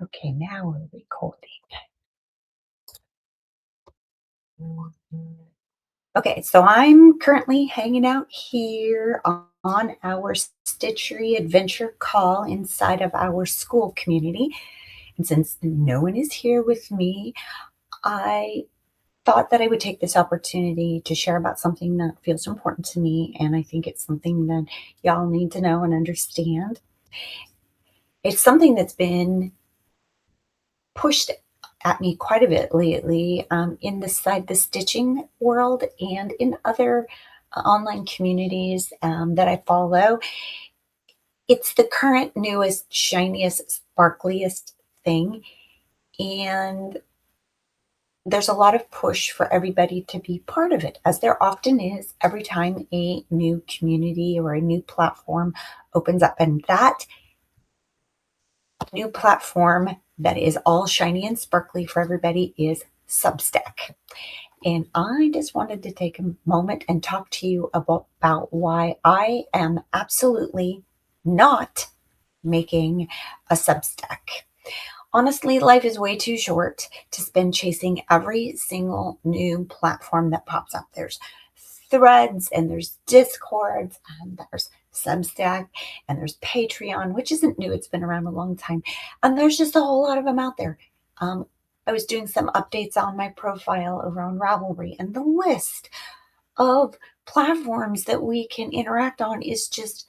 Okay, now we're recording. Okay, so I'm currently hanging out here on our Stitchery adventure call inside of our Skool community. And since no one is here with me, I thought that I would take this opportunity to share about something that feels important to me. And I think it's something that y'all need to know and understand. It's something that's been pushed at me quite a bit lately in the stitching world and in other online communities that I follow. It's the current newest, shiniest, sparkliest thing. And there's a lot of push for everybody to be part of it, as there often is every time a new community or a new platform opens up. And that new platform that is all shiny and sparkly for everybody is Substack. And I just wanted to take a moment and talk to you about why I am absolutely not making a Substack. Honestly, life is way too short to spend chasing every single new platform that pops up. There's Threads and there's Discords and there's Substack and there's Patreon, which isn't new. It's been around a long time. And there's just a whole lot of them out there. I was doing some updates on my profile around Ravelry, and the list of platforms that we can interact on is just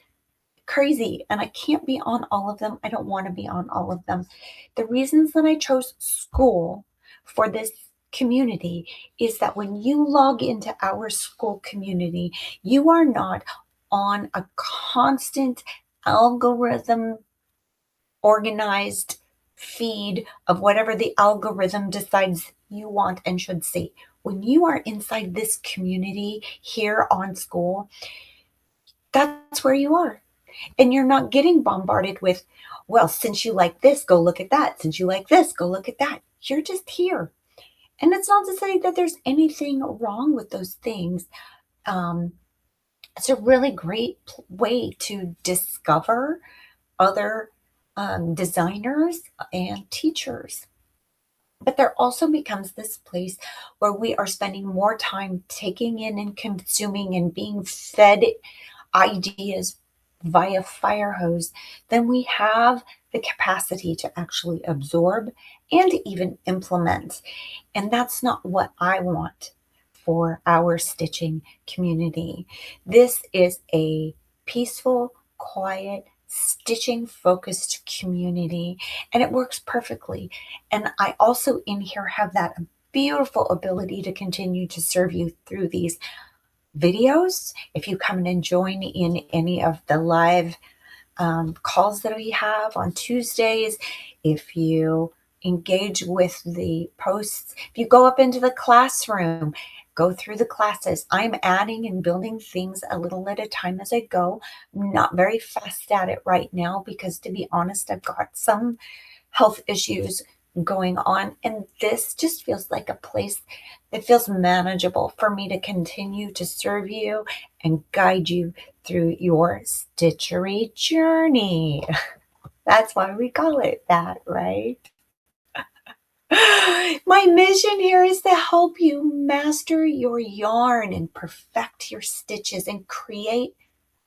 crazy, and I can't be on all of them. I don't want to be on all of them. The reasons that I chose Skool for this community is that when you log into our Skool community, you are not on a constant algorithm organized feed of whatever the algorithm decides you want and should see. When you are inside this community here on Skool, that's where you are. And you're not getting bombarded with, well, since you like this, go look at that. Since you like this, go look at that. You're just here. And it's not to say that there's anything wrong with those things. It's a really great way to discover other designers and teachers. But there also becomes this place where we are spending more time taking in and consuming and being fed ideas via fire hose than we have the capacity to actually absorb and even implement. And that's not what I want for our stitching community. This is a peaceful, quiet, stitching focused community, and it works perfectly. And I also in here have that beautiful ability to continue to serve you through these videos. If you come in and join in any of the live calls that we have on Tuesdays, if you engage with the posts, if you go up into the classroom, go through the classes. I'm adding and building things a little at a time as I go. I'm not very fast at it right now because, to be honest, I've got some health issues going on, and this just feels like a place that feels manageable for me to continue to serve you and guide you through your stitchery journey. That's why we call it that, right? My mission here is to help you master your yarn and perfect your stitches and create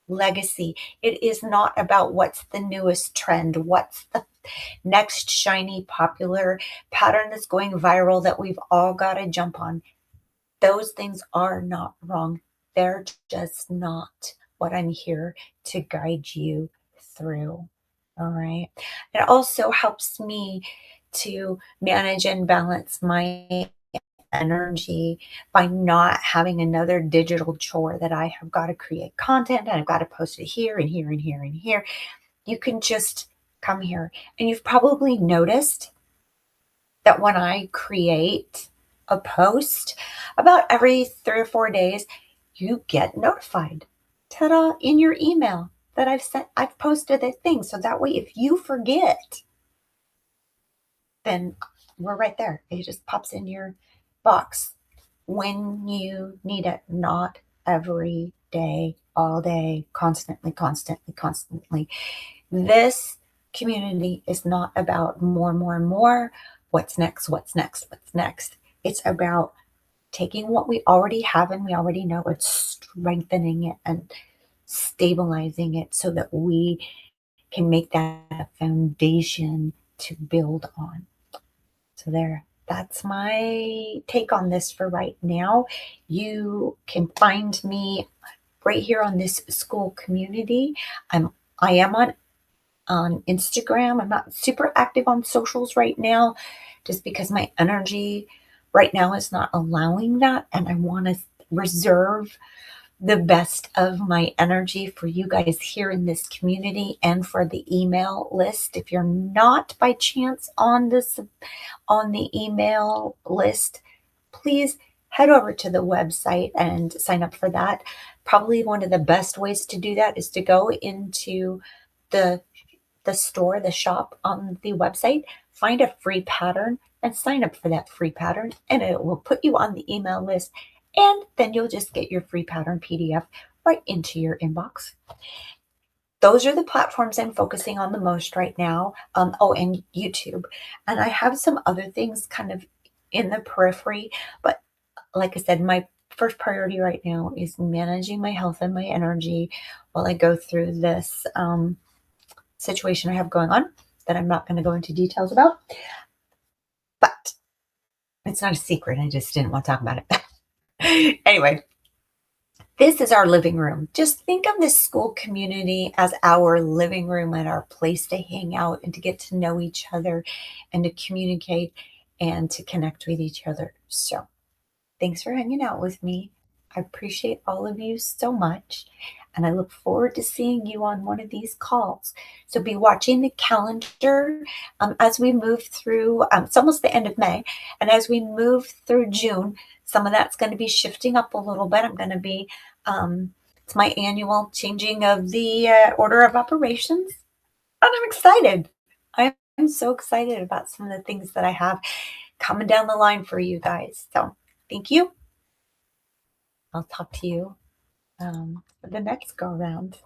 legacy. It is not about what's the newest trend, what's the next shiny popular pattern that's going viral that we've all got to jump on. Those things are not wrong. They're just not what I'm here to guide you through. All right. It also helps me to manage and balance my energy by not having another digital chore that I have got to create content and I've got to post it here and here and here and here. You can just come here. And you've probably noticed that when I create a post, about every 3 or 4 days, you get notified. Ta-da, in your email that I've posted a thing. So that way, if you forget, then we're right there. It just pops in your box when you need it, not every day, all day, constantly, constantly, constantly. This community is not about more, more, and more. What's next? What's next? What's next? It's about taking what we already have and we already know and strengthening it and stabilizing it so that we can make that a foundation to build on. So there, that's my take on this for right now. You can find me right here on this Skool community. I am on Instagram. I'm not super active on socials right now just because my energy right now is not allowing that, and I want to reserve the best of my energy for you guys here in this community and for the email list. If you're not by chance on the email list, please head over to the website and sign up for that. Probably one of the best ways to do that is to go into the store, the shop on the website, find a free pattern and sign up for that free pattern, and it will put you on the email list. And then you'll just get your free pattern PDF right into your inbox. Those are the platforms I'm focusing on the most right now. Oh, and YouTube. And I have some other things kind of in the periphery, but like I said, my first priority right now is managing my health and my energy while I go through this situation I have going on that I'm not going to go into details about. But it's not a secret. I just didn't want to talk about it. Anyway, this is our living room. Just think of this Skool community as our living room and our place to hang out and to get to know each other and to communicate and to connect with each other. So thanks for hanging out with me. I appreciate all of you so much. And I look forward to seeing you on one of these calls. So be watching the calendar as we move through, it's almost the end of May. And as we move through June, some of that's going to be shifting up a little bit. I'm going to be, it's my annual changing of the order of operations. And I'm excited. I'm so excited about some of the things that I have coming down the line for you guys. So thank you. I'll talk to you for the next go round.